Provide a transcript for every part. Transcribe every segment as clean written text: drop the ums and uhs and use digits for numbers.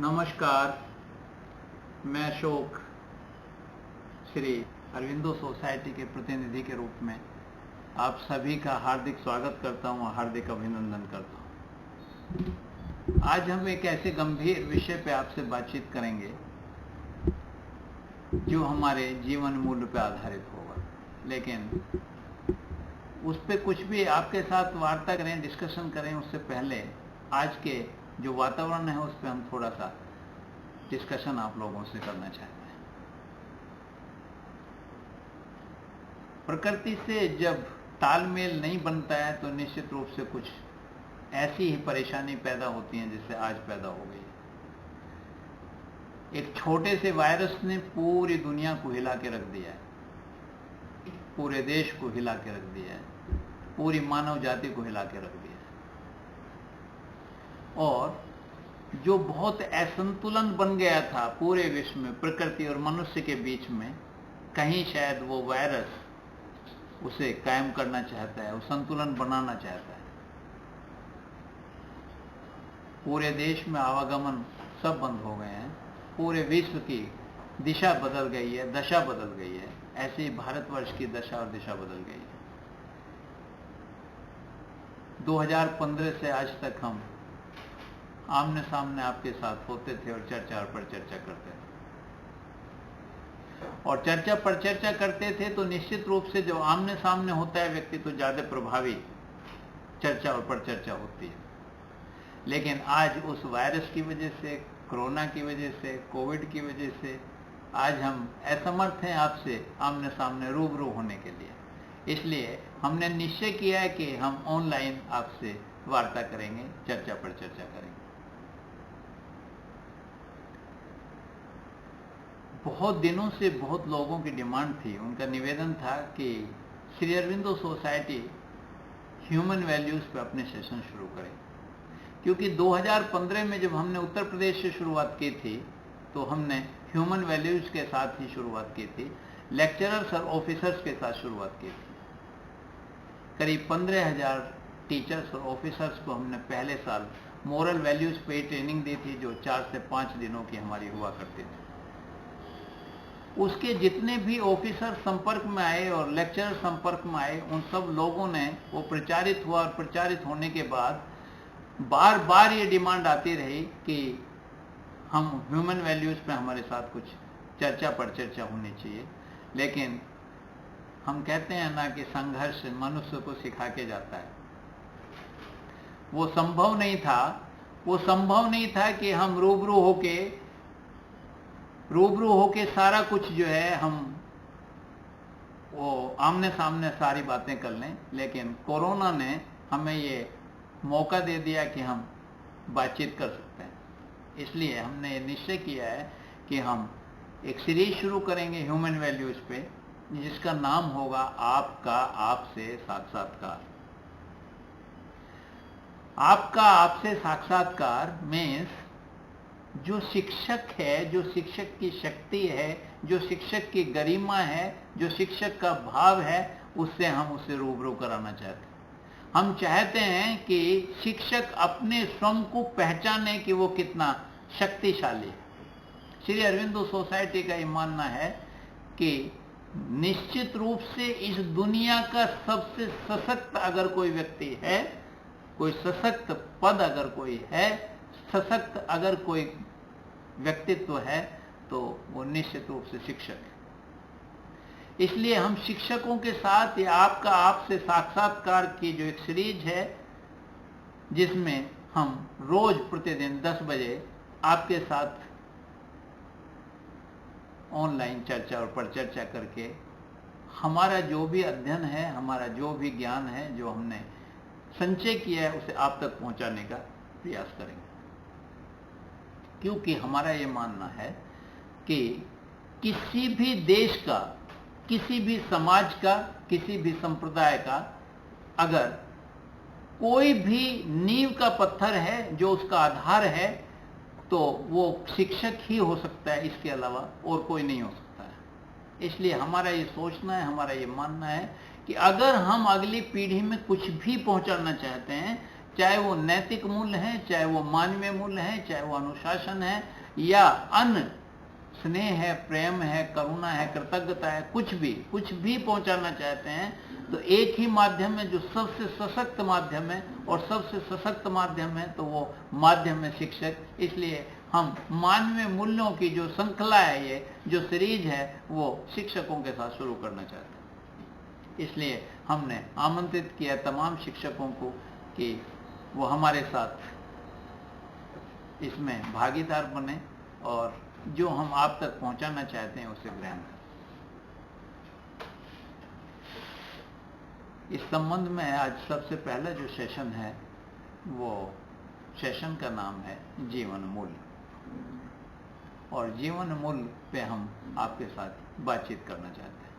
नमस्कार, मैं अशोक श्री अरविंदो सोसाइटी के प्रतिनिधि के रूप में आप सभी का हार्दिक स्वागत करता हूं, हार्दिक अभिनंदन करता हूं। आज हम एक ऐसे गंभीर विषय पे आपसे बातचीत करेंगे जो हमारे जीवन मूल्य पे आधारित होगा, लेकिन उस पे कुछ भी आपके साथ वार्ता करें, डिस्कशन करें उससे पहले आज के जो वातावरण है उस पर हम थोड़ा सा डिस्कशन आप लोगों से करना चाहते हैं। प्रकृति से जब तालमेल नहीं बनता है तो निश्चित रूप से कुछ ऐसी ही परेशानी पैदा होती है जिससे आज पैदा हो गई है। एक छोटे से वायरस ने पूरी दुनिया को हिला के रख दिया है, पूरे देश को हिला के रख दिया है, पूरी मानव जाति को हिला के रख दिया है। और जो बहुत असंतुलन बन गया था पूरे विश्व में प्रकृति और मनुष्य के बीच में, कहीं शायद वो वायरस उसे कायम करना चाहता है, वो संतुलन बनाना चाहता है। पूरे देश में आवागमन सब बंद हो गए हैं, पूरे विश्व की दिशा बदल गई है, दशा बदल गई है। ऐसे ही भारतवर्ष की दशा और दिशा बदल गई है। 2015 से आज तक हम आमने सामने आपके साथ होते थे और चर्चा पर चर्चा करते थे, और चर्चा पर चर्चा करते थे तो निश्चित रूप से जो आमने सामने होता है व्यक्ति तो ज्यादा प्रभावी चर्चा और पर चर्चा होती है। लेकिन आज उस वायरस की वजह से, कोरोना की वजह से, कोविड की वजह से आज हम असमर्थ हैं आपसे आमने सामने रूबरू होने के लिए। इसलिए हमने निश्चय किया है कि हम ऑनलाइन आपसे वार्ता करेंगे, चर्चा पर चर्चा करेंगे। बहुत दिनों से बहुत लोगों की डिमांड थी, उनका निवेदन था कि Shri Aurobindo society human values पे अपने सेशन शुरू करें। क्योंकि 2015 में जब हमने उत्तर प्रदेश से शुरुआत की थी तो हमने ह्यूमन वैल्यूज के साथ ही शुरुआत की थी, लेक्चरर्स और ऑफिसर्स के साथ शुरुआत की थी। करीब 15,000 टीचर्स और ऑफिसर्स को हमने पहले साल मोरल वैल्यूज पे ट्रेनिंग दी थी, जो 4 से 5 दिनों की हमारी हुआ करती थी। उसके जितने भी ऑफिसर संपर्क में आए और लेक्चरर संपर्क में आए, उन सब लोगों ने वो प्रचारित हुआ, और प्रचारित होने के बाद बार बार ये डिमांड आती रही कि हम ह्यूमन वैल्यूज पे हमारे साथ कुछ चर्चा पर चर्चा होनी चाहिए। लेकिन हम कहते हैं ना कि संघर्ष मनुष्य को सिखा के जाता है। वो संभव नहीं था कि हम रूबरू होके सारा कुछ जो है हम वो आमने सामने सारी बातें कर लें। लेकिन कोरोना ने हमें ये मौका दे दिया कि हम बातचीत कर सकते हैं। इसलिए हमने ये निश्चय किया है कि हम एक सीरीज शुरू करेंगे ह्यूमन वैल्यूज पे, जिसका नाम होगा आपका आपसे साक्षात्कार। आपका आपसे साक्षात्कार मीन्स जो शिक्षक है, जो शिक्षक की शक्ति है, जो शिक्षक की गरिमा है, जो शिक्षक का भाव है, उससे हम उसे रूबरू कराना चाहते हैं। हम चाहते हैं कि शिक्षक अपने स्वयं को पहचाने कि वो कितना शक्तिशाली है। श्री अरविंदो सोसाइटी का ये मानना है कि निश्चित रूप से इस दुनिया का सबसे सशक्त अगर कोई व्यक्ति है, कोई सशक्त पद अगर कोई है, सशक्त अगर कोई व्यक्तित्व है, तो वो निश्चित रूप से शिक्षक है। इसलिए हम शिक्षकों के साथ ये आपका आपसे साक्षात्कार की जो एक सीरीज है, जिसमें हम रोज प्रतिदिन 10 बजे आपके साथ ऑनलाइन चर्चा और पर चर्चा करके हमारा जो भी अध्ययन है, हमारा जो भी ज्ञान है, जो हमने संचय किया है, उसे आप तक पहुंचाने का प्रयास करेंगे। क्योंकि हमारा ये मानना है कि किसी भी देश का, किसी भी समाज का, किसी भी संप्रदाय का अगर कोई भी नींव का पत्थर है, जो उसका आधार है, तो वो शिक्षक ही हो सकता है, इसके अलावा और कोई नहीं हो सकता है। इसलिए हमारा ये सोचना है, हमारा ये मानना है कि अगर हम अगली पीढ़ी में कुछ भी पहुंचाना चाहते हैं, चाहे वो नैतिक मूल्य हैं, चाहे वो मानवीय मूल्य हैं, चाहे वो अनुशासन है या अन्य स्नेह है, प्रेम है, करुणा है, कृतज्ञता है, कुछ भी पहुंचाना चाहते हैं, तो एक ही माध्यम है जो सबसे सशक्त माध्यम है, और सबसे सशक्त माध्यम है तो वो माध्यम है शिक्षक। इसलिए हम मानवीय मूल्यों की जो श्रृंखला है, ये जो सीरीज है, वो शिक्षकों के साथ शुरू करना चाहते हैं। इसलिए हमने आमंत्रित किया तमाम शिक्षकों को कि वो हमारे साथ इसमें भागीदार बने और जो हम आप तक पहुंचाना चाहते हैं उसे ग्रहण करें। इस संबंध में आज सबसे पहला जो सेशन है, वो सेशन का नाम है जीवन मूल्य, और जीवन मूल्य पे हम आपके साथ बातचीत करना चाहते हैं।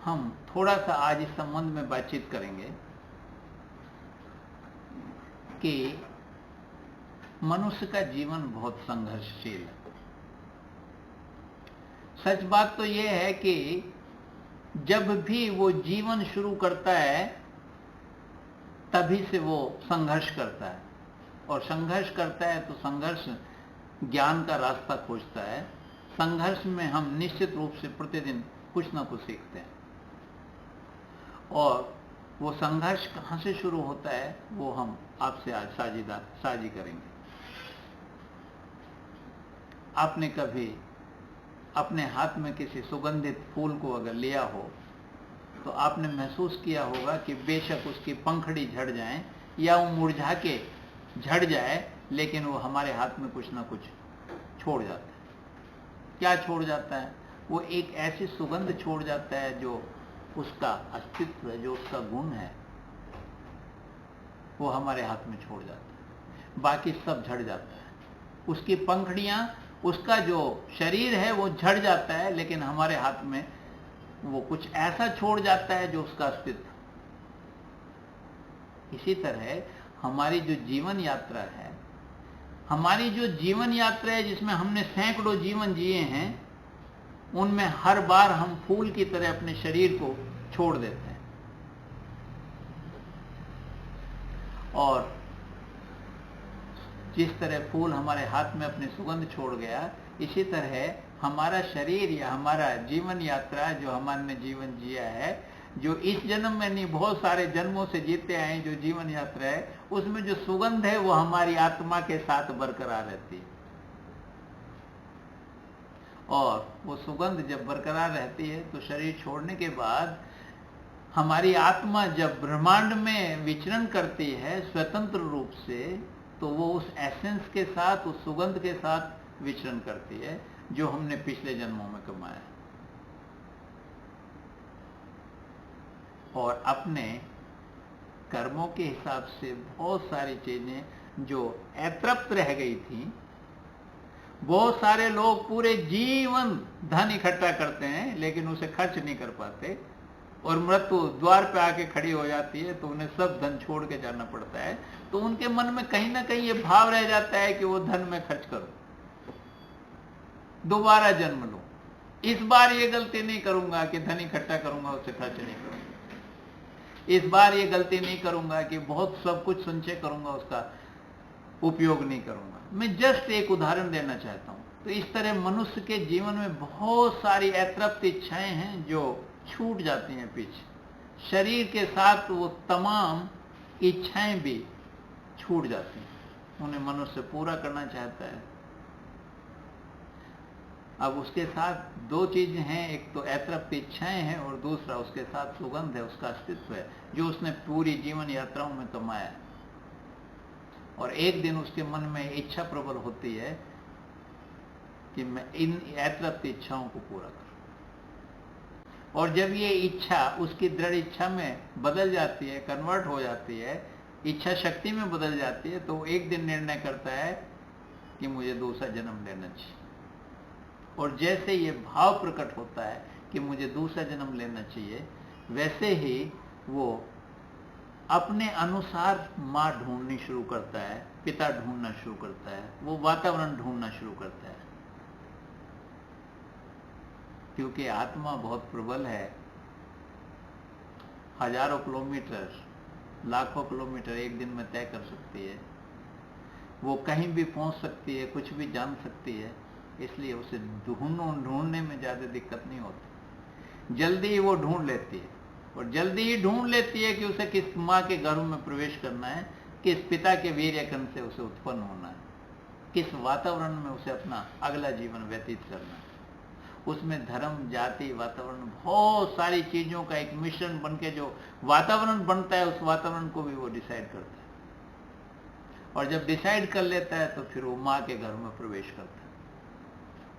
हम थोड़ा सा आज इस संबंध में बातचीत करेंगे कि मनुष्य का जीवन बहुत संघर्षशील है। सच बात तो यह है कि जब भी वो जीवन शुरू करता है तभी से वो संघर्ष करता है, और संघर्ष करता है तो संघर्ष ज्ञान का रास्ता खोजता है। संघर्ष में हम निश्चित रूप से प्रतिदिन कुछ ना कुछ सीखते हैं, और वो संघर्ष कहाँ से शुरू होता है वो हम आपसे आज साझी करेंगे। आपने कभी अपने हाथ में किसी सुगंधित फूल को अगर लिया हो तो आपने महसूस किया होगा कि बेशक उसकी पंखड़ी झड़ जाए या वो मुरझा के झड़ जाए, लेकिन वो हमारे हाथ में कुछ ना कुछ छोड़ जाता है। क्या छोड़ जाता है? वो एक ऐसी सुगंध छोड़ जाता है जो उसका अस्तित्व है, जो उसका गुण है, वो हमारे हाथ में छोड़ जाता है। बाकी सब झड़ जाता है। उसकी पंखड़ियां, उसका जो शरीर है वो झड़ जाता है, लेकिन हमारे हाथ में वो कुछ ऐसा छोड़ जाता है जो उसका अस्तित्व। इसी तरह हमारी जो जीवन यात्रा है, जिसमें हमने सैकड़ों जीवन जिए हैं, उनमें हर बार हम फूल की तरह अपने शरीर को छोड़ देते हैं, और जिस तरह फूल हमारे हाथ में अपनी सुगंध छोड़ गया, इसी तरह हमारा शरीर या हमारा जीवन यात्रा, जो हमने जीवन जिया है, जो इस जन्म में नहीं बहुत सारे जन्मों से जीते आए, जो जीवन यात्रा है, उसमें जो सुगंध है वो हमारी आत्मा के साथ बरकरार रहती है। और वो सुगंध जब बरकरार रहती है तो शरीर छोड़ने के बाद हमारी आत्मा जब ब्रह्मांड में विचरण करती है स्वतंत्र रूप से, तो वो उस एसेंस के साथ, उस सुगंध के साथ विचरण करती है जो हमने पिछले जन्मों में कमाया, और अपने कर्मों के हिसाब से बहुत सारी चीजें जो अतृप्त रह गई थी। बहुत सारे लोग पूरे जीवन धन इकट्ठा करते हैं लेकिन उसे खर्च नहीं कर पाते, और मृत्यु द्वार पे आके खड़ी हो जाती है तो उन्हें सब धन छोड़ के जाना पड़ता है। तो उनके मन में कहीं ना कहीं ये भाव रह जाता है कि वो धन में खर्च करो, दोबारा जन्म लो, इस बार ये गलती नहीं करूंगा कि धन इकट्ठा करूंगा उसे खर्च नहीं करूंगा, इस बार ये गलती नहीं करूंगा कि बहुत सब कुछ संचय करूंगा उसका उपयोग नहीं करूंगा। मैं जस्ट एक उदाहरण देना चाहता हूं। तो इस तरह मनुष्य के जीवन में बहुत सारी अतृप्त इच्छाएं हैं जो छूट जाती हैं पीछे। शरीर के साथ वो तमाम इच्छाएं भी छूट जाती हैं, उन्हें मनुष्य पूरा करना चाहता है। अब उसके साथ दो चीजें हैं, एक तो अतृप्त इच्छाएं हैं और दूसरा उसके साथ सुगंध है, उसका अस्तित्व है जो उसने पूरी जीवन यात्राओं में कमाया है। और एक दिन उसके मन में इच्छा प्रबल होती है कि मैं इन अतृप्त इच्छाओं को पूरा करूं, और जब ये इच्छा उसकी दृढ़ इच्छा में बदल जाती है, कन्वर्ट हो जाती है, इच्छा शक्ति में बदल जाती है, तो एक दिन निर्णय करता है कि मुझे दूसरा जन्म लेना चाहिए। और जैसे ये भाव प्रकट होता है कि मुझे दूसरा जन्म लेना चाहिए, वैसे ही वो अपने अनुसार माँ ढूंढनी शुरू करता है, पिता ढूंढना शुरू करता है, वो वातावरण ढूंढना शुरू करता है, क्योंकि आत्मा बहुत प्रबल है। हजारों किलोमीटर लाखों किलोमीटर एक दिन में तय कर सकती है, वो कहीं भी पहुंच सकती है, कुछ भी जान सकती है, इसलिए उसे ढूंढने में ज़्यादा दिक्कत नहीं होती, जल्दी ही वो ढूंढ लेती है। और जल्दी ही ढूंढ लेती है कि उसे किस माँ के गर्भ में प्रवेश करना है, किस पिता के वीर्यकण से उसे उत्पन्न होना है, किस वातावरण में उसे अपना अगला जीवन व्यतीत करना है। उसमें धर्म, जाति, वातावरण, बहुत सारी चीज़ों का एक मिश्रण बनके जो वातावरण बनता है, उस वातावरण को भी वो डिसाइड करता है। और जब डिसाइड कर लेता है तो फिर वो माँ के घर में प्रवेश करता है।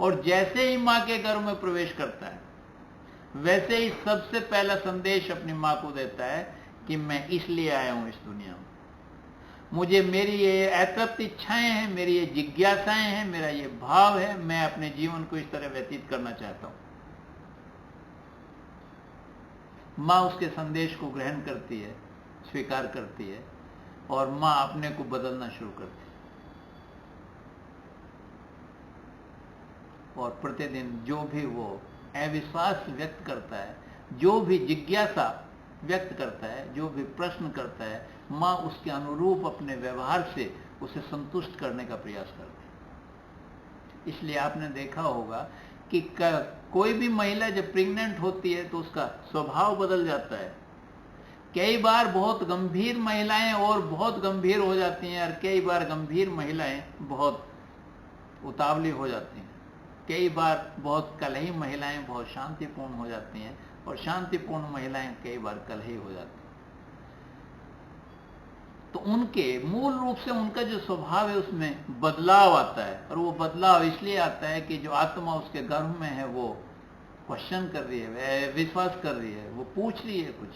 और जैसे ही माँ के घर में प्रवेश करता है, वैसे ही सबसे पहला संदेश अपनी माँ को देता है कि मैं इसलिए आया हूं इस दुनिया में, मुझे मेरी ये अतृप्त इच्छाएं हैं, मेरी ये जिज्ञासाएं हैं, मेरा ये भाव है, मैं अपने जीवन को इस तरह व्यतीत करना चाहता हूं। माँ उसके संदेश को ग्रहण करती है, स्वीकार करती है, और माँ अपने को बदलना शुरू करती है। और प्रतिदिन जो भी वो अविश्वास व्यक्त करता है, जो भी जिज्ञासा व्यक्त करता है, जो भी प्रश्न करता है, माँ उसके अनुरूप अपने व्यवहार से उसे संतुष्ट करने का प्रयास करती है। इसलिए आपने देखा होगा कि कोई भी महिला जब प्रेग्नेंट होती है तो उसका स्वभाव बदल जाता है। कई बार बहुत गंभीर महिलाएं और बहुत गंभीर हो जाती हैं, और कई बार गंभीर महिलाएं बहुत उतावली हो जाती हैं। कई बार बहुत कलही महिलाएं बहुत शांतिपूर्ण हो जाती हैं, और शांतिपूर्ण महिलाएं कई बार कलही हो जाती हैं। तो उनके मूल रूप से उनका जो स्वभाव है उसमें बदलाव आता है, और वो बदलाव इसलिए आता है कि जो आत्मा उसके गर्भ में है वो क्वेश्चन कर रही है, विश्वास कर रही है, वो पूछ रही है कुछ,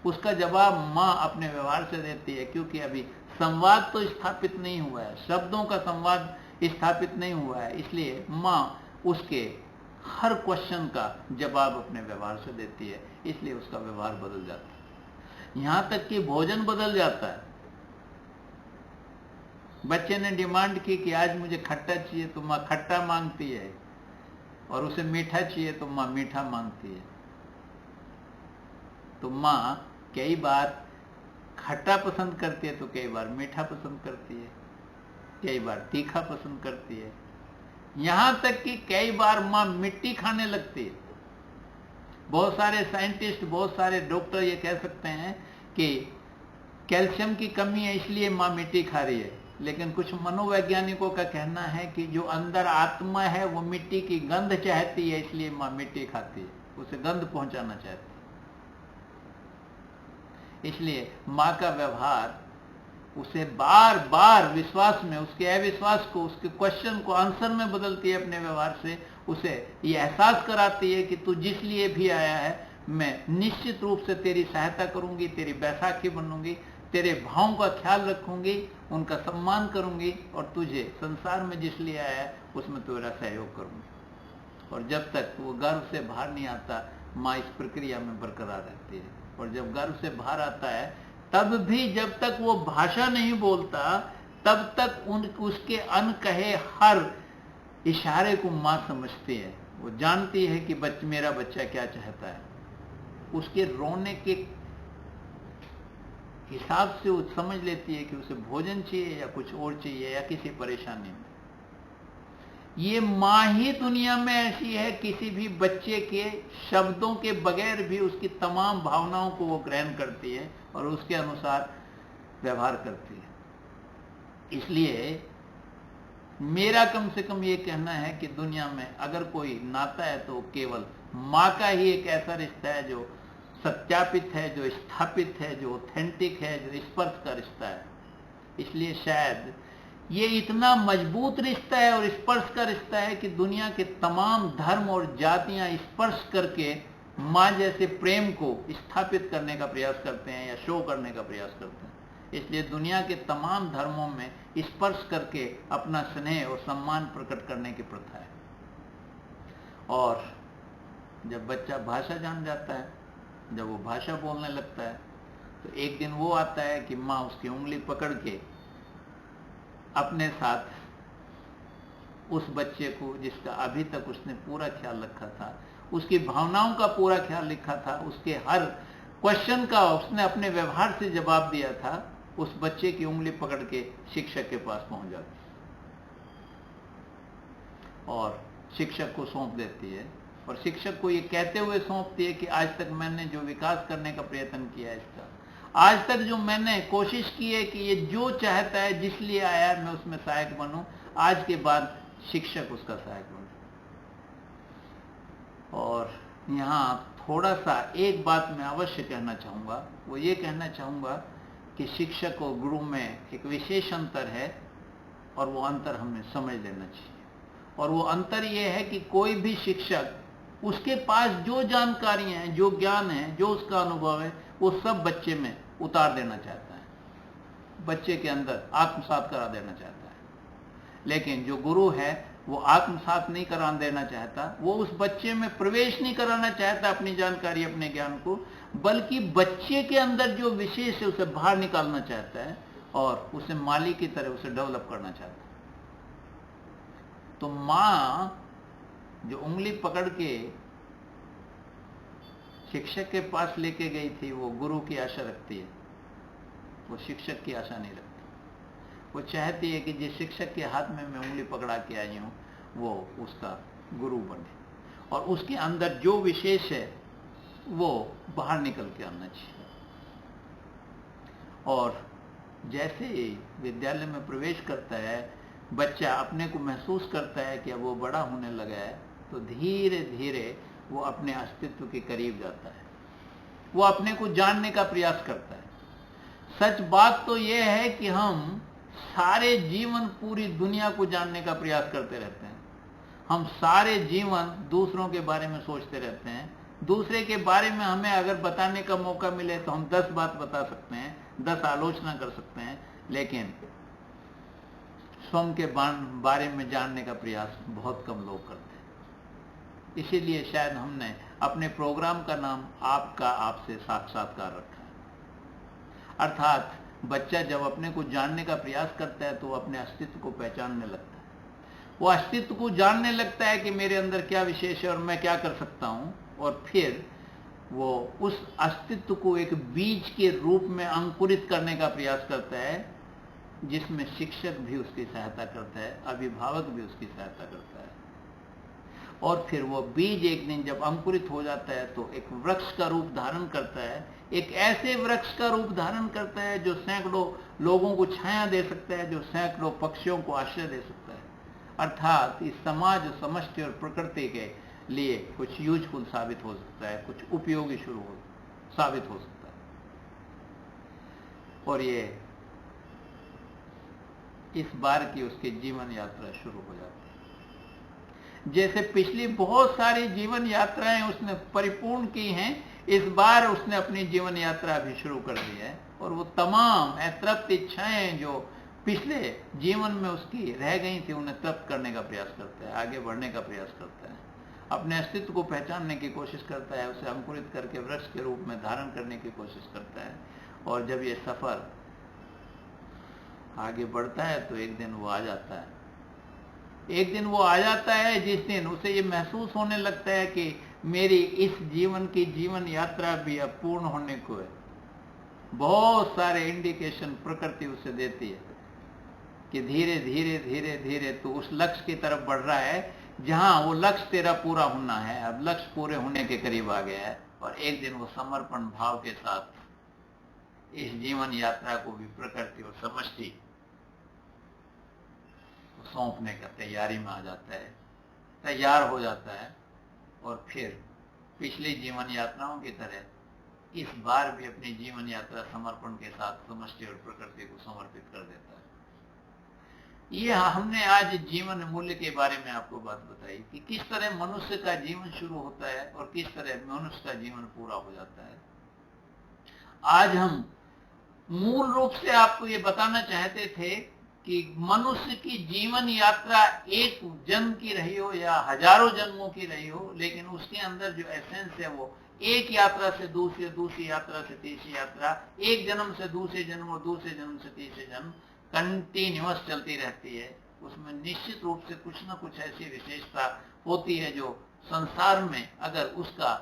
उसका जवाब माँ अपने व्यवहार से देती है। क्योंकि अभी संवाद तो स्थापित नहीं हुआ है, शब्दों का संवाद स्थापित नहीं हुआ है, इसलिए माँ उसके हर क्वेश्चन का जवाब अपने व्यवहार से देती है, इसलिए उसका व्यवहार बदल जाता है। यहां तक कि भोजन बदल जाता है। बच्चे ने डिमांड की कि आज मुझे खट्टा चाहिए, तो माँ खट्टा मांगती है, और उसे मीठा चाहिए तो माँ मीठा मांगती है। तो माँ कई बार खट्टा पसंद करती है तो कई बार मीठा पसंद करती है, कई बार तीखा पसंद करती है, यहां तक कि कई बार माँ मिट्टी खाने लगती है। बहुत सारे साइंटिस्ट, बहुत सारे डॉक्टर ये कह सकते हैं कि कैल्शियम की कमी है इसलिए माँ मिट्टी खा रही है, लेकिन कुछ मनोवैज्ञानिकों का कहना है कि जो अंदर आत्मा है वो मिट्टी की गंध चाहती है, इसलिए माँ मिट्टी खाती है, उसे गंध पहुंचाना चाहती है। इसलिए माँ का व्यवहार उसे बार बार विश्वास में, उसके अविश्वास को, उसके क्वेश्चन को आंसर में बदलती है अपने व्यवहार से। उसे ये एहसास कराती है कि तू जिस लिए भी आया है, मैं निश्चित रूप से तेरी सहायता करूंगी, तेरी बैसाखी बनूंगी, तेरे भावों का ख्याल रखूंगी, उनका सम्मान करूंगी, और तुझे संसार में जिस लिए आया है उसमें तेरा सहयोग करूंगी। और जब तक वो गर्भ से बाहर नहीं आता, माँ इस प्रक्रिया में बरकरार रहती है। और जब गर्भ से बाहर आता है तब भी जब तक वो भाषा नहीं बोलता, तब तक उसके अनकहे हर इशारे को माँ समझती है। वो जानती है कि मेरा बच्चा क्या चाहता है। उसके रोने के हिसाब से वो समझ लेती है कि उसे भोजन चाहिए या कुछ और चाहिए या किसी परेशानी में। ये माँ ही दुनिया में ऐसी है, किसी भी बच्चे के शब्दों के बगैर भी उसकी तमाम भावनाओं को वो ग्रहण करती है और उसके अनुसार व्यवहार करती है। इसलिए मेरा कम से कम ये कहना है कि दुनिया में अगर कोई नाता है तो केवल माँ का ही एक ऐसा रिश्ता है जो सत्यापित है, जो स्थापित है, जो ऑथेंटिक है, जो स्पर्श का रिश्ता है। इसलिए शायद ये इतना मजबूत रिश्ता है और स्पर्श का रिश्ता है कि दुनिया के तमाम धर्म और जातियां स्पर्श करके माँ जैसे प्रेम को स्थापित करने का प्रयास करते हैं या शो करने का प्रयास करते हैं। इसलिए दुनिया के तमाम धर्मों में स्पर्श करके अपना स्नेह और सम्मान प्रकट करने की प्रथा है। और जब बच्चा भाषा जान जाता है, जब वो भाषा बोलने लगता है, तो एक दिन वो आता है कि माँ उसकी उंगली पकड़ के अपने साथ उस बच्चे को, जिसका अभी तक उसने पूरा ख्याल रखा था, उसकी भावनाओं का पूरा ख्याल रखा था, उसके हर क्वेश्चन का उसने अपने व्यवहार से जवाब दिया था, उस बच्चे की उंगली पकड़ के शिक्षक के पास पहुंच जाती और शिक्षक को सौंप देती है, और शिक्षक को ये कहते हुए सौंपती है कि आज तक मैंने जो विकास करने का प्रयत्न किया है इसका, आज तक जो मैंने कोशिश की है कि ये जो चाहता है, जिस लिए आया मैं उसमें सहायक बनूं, आज के बाद शिक्षक उसका सहायक बने। और यहाँ थोड़ा सा एक बात मैं अवश्य कहना चाहूँगा, वो ये कहना चाहूँगा कि शिक्षक और गुरु में एक विशेष अंतर है, और वो अंतर हमें समझ लेना चाहिए। और वो अंतर ये है कि कोई भी शिक्षक, उसके पास जो जानकारियाँ हैं, जो ज्ञान है, जो उसका अनुभव है, वो सब बच्चे में उतार देना चाहता है, बच्चे के अंदर आत्मसात करा देना चाहता है। लेकिन जो गुरु है वो आत्मसात नहीं करा देना चाहता, वो उस बच्चे में प्रवेश नहीं कराना चाहता अपनी जानकारी, अपने ज्ञान को, बल्कि बच्चे के अंदर जो विशेष है उसे बाहर निकालना चाहता है और उसे माली की तरह उसे डेवलप करना चाहता है। तो माँ जो उंगली पकड़ के शिक्षक के पास लेके गई थी, वो गुरु की आशा रखती है, वो शिक्षक की आशा नहीं रखती। वो चाहती है कि जिस शिक्षक के हाथ में मैं उंगली पकड़ा के आई हूं वो उसका गुरु बने, और उसके अंदर जो विशेष है वो बाहर निकल के आना चाहिए। और जैसे विद्यालय में प्रवेश करता है, बच्चा अपने को महसूस करता है कि अब वो बड़ा होने लगा है, तो धीरे धीरे वो अपने अस्तित्व के करीब जाता है, वो अपने को जानने का प्रयास करता है। सच बात तो यह है कि हम सारे जीवन पूरी दुनिया को जानने का प्रयास करते रहते हैं। हम सारे जीवन दूसरों के बारे में सोचते रहते हैं, दूसरे के बारे में हमें अगर बताने का मौका मिले तो हम 10 बात बता सकते हैं, 10 आलोचना कर सकते हैं, लेकिन स्वयं के बारे में जानने का प्रयास बहुत कम लोग करते हैं। इसीलिए शायद हमने अपने प्रोग्राम का नाम आपका आपसे साक्षात्कार रखा है। अर्थात बच्चा जब अपने को जानने का प्रयास करता है तो वो अपने अस्तित्व को पहचानने लगता है, वो अस्तित्व को जानने लगता है कि मेरे अंदर क्या विशेष है और मैं क्या कर सकता हूं, और फिर वो उस अस्तित्व को एक बीज के रूप में अंकुरित करने का प्रयास करता है, जिसमें शिक्षक भी उसकी सहायता करता है, अभिभावक भी उसकी सहायता करता है। और फिर वो बीज एक दिन जब अंकुरित हो जाता है तो एक वृक्ष का रूप धारण करता है, एक ऐसे वृक्ष का रूप धारण करता है जो सैकड़ों लोगों को छाया दे सकता है, जो सैकड़ों पक्षियों को आश्रय दे सकता है। अर्थात इस समाज, समष्टि और प्रकृति के लिए कुछ यूजफुल साबित हो सकता है, कुछ उपयोगी साबित हो सकता है। और ये इस बार की उसकी जीवन यात्रा शुरू हो जाती है। जैसे पिछली बहुत सारी जीवन यात्राएं उसने परिपूर्ण की हैं, इस बार उसने अपनी जीवन यात्रा भी शुरू कर दी है, और वो तमाम अतृप्त इच्छाएं जो पिछले जीवन में उसकी रह गई थी उन्हें तृप्त करने का प्रयास करता है, आगे बढ़ने का प्रयास करता है, अपने अस्तित्व को पहचानने की कोशिश करता है, उसे अंकुरित करके वृक्ष के रूप में धारण करने की कोशिश करता है। और जब ये सफर आगे बढ़ता है तो एक दिन वो आ जाता है, एक दिन वो आ जाता है जिस दिन उसे ये महसूस होने लगता है कि मेरी इस जीवन की जीवन यात्रा भी अब पूर्ण होने को है। बहुत सारे इंडिकेशन प्रकृति उसे देती है कि धीरे धीरे धीरे धीरे तो उस लक्ष्य की तरफ बढ़ रहा है जहां वो लक्ष्य तेरा पूरा होना है, अब लक्ष्य पूरे होने के करीब आ गया है। और एक दिन वो समर्पण भाव के साथ इस जीवन यात्रा को भी प्रकृति और समष्टि सौंपने का तैयारी में आ जाता है, तैयार हो जाता है, और फिर पिछली जीवन यात्राओं की तरह इस बार भी अपनी जीवन यात्रा समर्पण के साथ समष्टि और प्रकृति को समर्पित कर देता है। ये हमने आज जीवन मूल्य के बारे में आपको बात बताई कि किस तरह मनुष्य का जीवन शुरू होता है और किस तरह मनुष्य का जीवन पूरा हो जाता है। आज हम मूल रूप से आपको ये बताना चाहते थे कि मनुष्य की जीवन यात्रा एक जन्म की रही हो या हजारों जन्मों की रही हो, लेकिन उसके अंदर जो एसेंस है वो एक यात्रा से दूसरी, दूसरी यात्रा से तीसरी यात्रा, एक जन्म से दूसरे जन्म और दूसरे जन्म से तीसरे जन्म कंटिन्यूअस चलती रहती है। उसमें निश्चित रूप से कुछ न कुछ ऐसी विशेषता होती है जो संसार में अगर उसका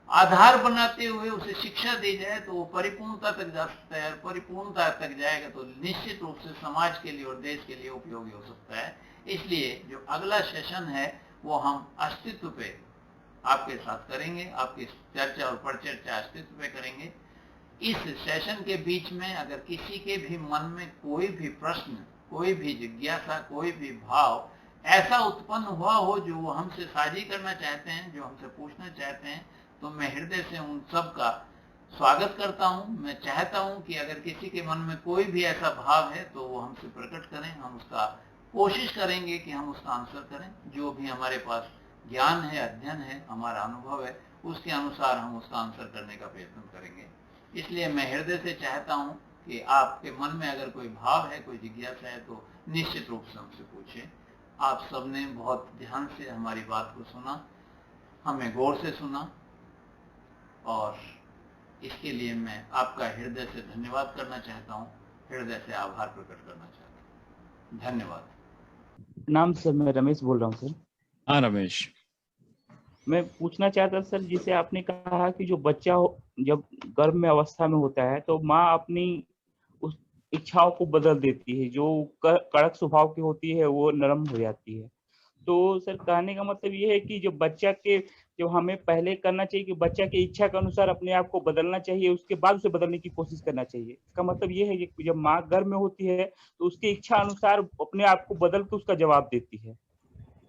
आधार बनाते हुए उसे शिक्षा दी जाए तो वो परिपूर्णता तक जा सकता है, और परिपूर्णता तक जाएगा तो निश्चित रूप से समाज के लिए और देश के लिए उपयोगी हो सकता है। इसलिए जो अगला सेशन है वो हम अस्तित्व पे आपके साथ करेंगे, आपकी चर्चा और परिचर्चा अस्तित्व पे करेंगे। इस सेशन के बीच में अगर किसी के भी मन में कोई भी प्रश्न, कोई भी जिज्ञासा, कोई भी भाव ऐसा उत्पन्न हुआ हो जो वो हमसे साझी करना चाहते हैं, जो हमसे पूछना चाहते हैं, तो मैं हृदय से उन सब का स्वागत करता हूं। मैं चाहता हूं कि अगर किसी के मन में कोई भी ऐसा भाव है तो वो हमसे प्रकट करें, हम उसका कोशिश करेंगे कि हम उसका आंसर करें। जो भी हमारे पास ज्ञान है, अध्ययन है, हमारा अनुभव है, उसके अनुसार हम उसका आंसर करने का प्रयत्न करेंगे। इसलिए मैं हृदय से चाहता हूं कि आपके मन में अगर कोई भाव है, कोई जिज्ञासा है, तो निश्चित रूप से हमसे पूछें। आप सबने बहुत ध्यान से हमारी बात को सुना, हमें गौर से सुना, और इसके लिए मैं आपका हृदय से धन्यवाद करना चाहता हूं, हृदय से आभार प्रकट करना चाहता हूं। धन्यवाद। नाम सर, मैं रमेश बोल रहा हूँ सर। हाँ रमेश, मैं पूछना चाहता सर, जिसे आपने कहा कि जो बच्चा जब गर्भ में अवस्था में होता है तो माँ अपनी उस इच्छाओं को बदल देती है, जो कड़क स्वभाव की होती है वो नरम हो जाती है। तो सर कहने का मतलब ये है कि जो हमें पहले करना चाहिए कि बच्चा की इच्छा के अनुसार अपने आप को बदलना चाहिए, उसके बाद उसे बदलने की कोशिश करना चाहिए। इसका मतलब ये है कि जब माँ गर्भ में होती है तो उसकी इच्छा अनुसार अपने आप को बदल के उसका जवाब देती है।